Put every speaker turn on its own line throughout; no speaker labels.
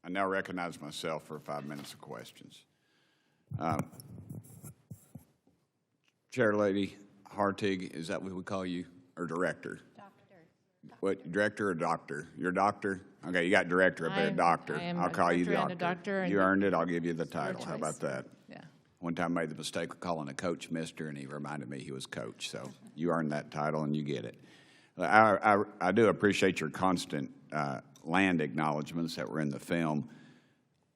I now recognize myself for 5 minutes of questions. Chair Lady Hartig, is that what we call you, or director? Doctor. What, director or doctor? You're doctor? Okay, you got director up there, doctor. I'll call you doctor.
Doctor.
You earned it, I'll give you the title. How about that?
Yeah.
One time I made the mistake of calling a coach mister, and he reminded me he was coach. So you earned that title, and you get it. I do appreciate your constant land acknowledgments that were in the film.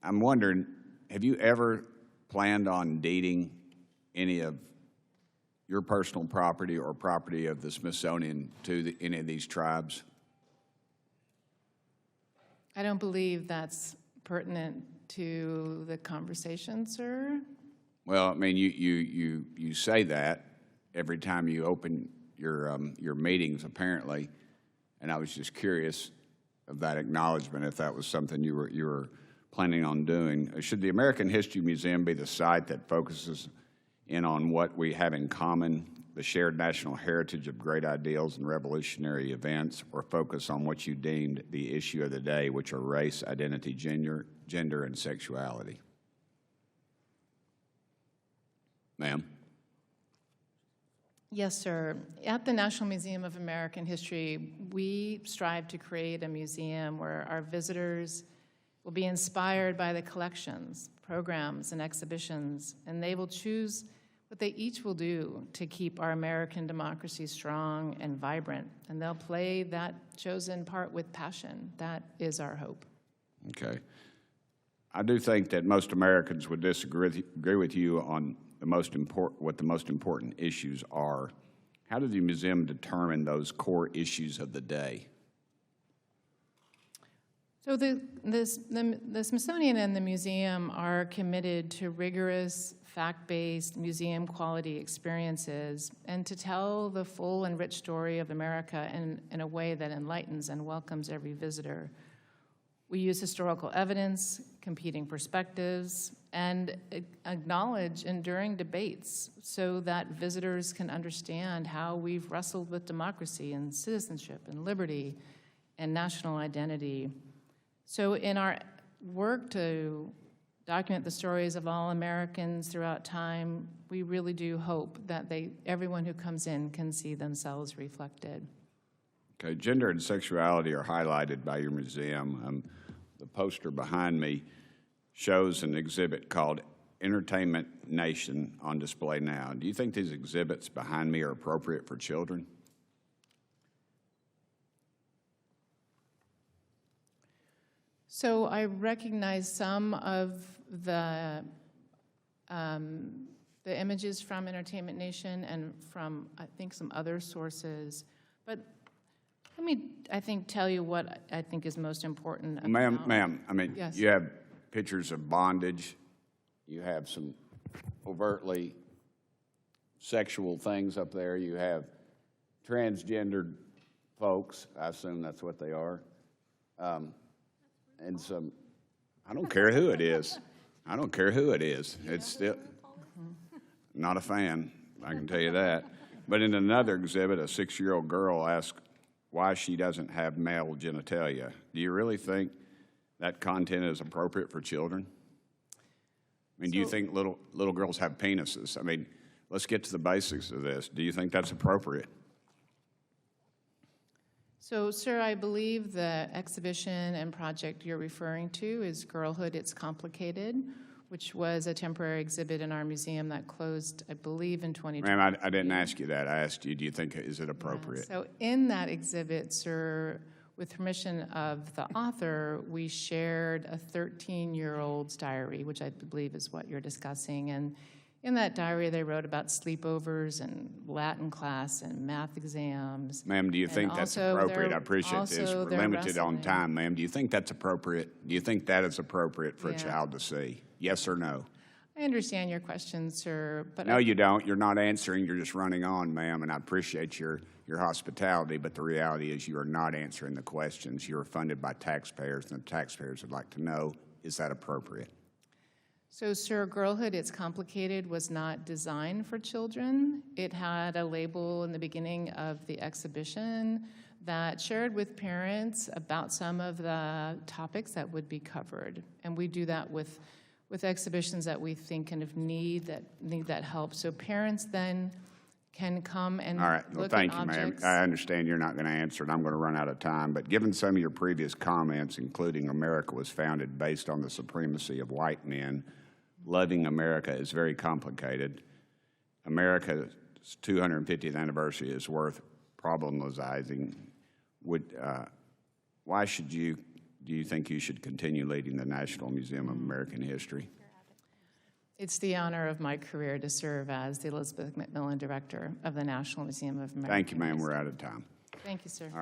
I'm wondering, have you ever planned on deeding any of your personal property or property of the Smithsonian to any of these tribes?
I don't believe that's pertinent to the conversation, sir.
Well, I mean, you say that every time you open your meetings, apparently, and I was just curious of that acknowledgement, if that was something you were planning on doing. Should the American History Museum be the site that focuses in on what we have in common, the shared national heritage of great ideals and revolutionary events, or focus on what you deemed the issue of the day, which are race, identity, gender, and sexuality? Ma'am?
Yes, sir. At the National Museum of American History, we strive to create a museum where our visitors will be inspired by the collections, programs, and exhibitions, and they will choose what they each will do to keep our American democracy strong and vibrant. And they'll play that chosen part with passion. That is our hope.
Okay. I do think that most Americans would agree with you on what the most important issues are. How did the museum determine those core issues of the day?
So the Smithsonian and the museum are committed to rigorous, fact-based, museum-quality experiences and to tell the full and rich story of America in a way that enlightens and welcomes every visitor. We use historical evidence, competing perspectives, and acknowledge enduring debates so that visitors can understand how we've wrestled with democracy and citizenship and liberty and national identity. So in our work to document the stories of all Americans throughout time, we really do hope that everyone who comes in can see themselves reflected.
Okay, gender and sexuality are highlighted by your museum. The poster behind me shows an exhibit called Entertainment Nation on display now. Do you think these exhibits behind me are appropriate for children?
So I recognize some of the images from Entertainment Nation and from, I think, some other sources. But let me, I think, tell you what I think is most important.
Ma'am, I mean,
yes.
You have pictures of bondage. You have some overtly sexual things up there. You have transgendered folks. I assume that's what they are. And some, I don't care who it is. I don't care who it is. It's still not a fan, I can tell you that. But in another exhibit, a 6-year-old girl asked why she doesn't have male genitalia. Do you really think that content is appropriate for children? I mean, do you think little girls have penises? I mean, let's get to the basics of this. Do you think that's appropriate?
So, sir, I believe the exhibition and project you're referring to is Girlhood, It's Complicated, which was a temporary exhibit in our museum that closed, I believe, in 2020.
Ma'am, I didn't ask you that. I asked you, do you think, is it appropriate?
Yeah. So in that exhibit, sir, with permission of the author, we shared a 13-year-old's diary, which I believe is what you're discussing. And in that diary, they wrote about sleepovers and Latin class and math exams.
Ma'am, do you think that's appropriate? I appreciate this. We're limited on time, ma'am. Do you think that's appropriate? Do you think that is appropriate for a child to see? Yes or no?
I understand your question, sir, but
no, you don't. You're not answering. You're just running on, ma'am, and I appreciate your hospitality, but the reality is you are not answering the questions. You are funded by taxpayers, and the taxpayers would like to know, is that appropriate?
So, sir, Girlhood, It's Complicated was not designed for children. It had a label in the beginning of the exhibition that shared with parents about some of the topics that would be covered. And we do that with exhibitions that we think kind of need that help. So parents then can come and
All right. Well,
look
thank
at
you, ma'am.
objects.
I understand you're not going to answer it. I'm going to run out of time. But given some of your previous comments, including America was founded based on the supremacy of white men, loving America is very complicated. America's 250th anniversary is worth problematizing. Why do you think you should continue leading the National Museum of American History?
It's the honor of my career to serve as the Elizabeth McMillan Director of the National Museum of American
Thank you, ma'am.
History.
We're out of time.
Thank you, sir.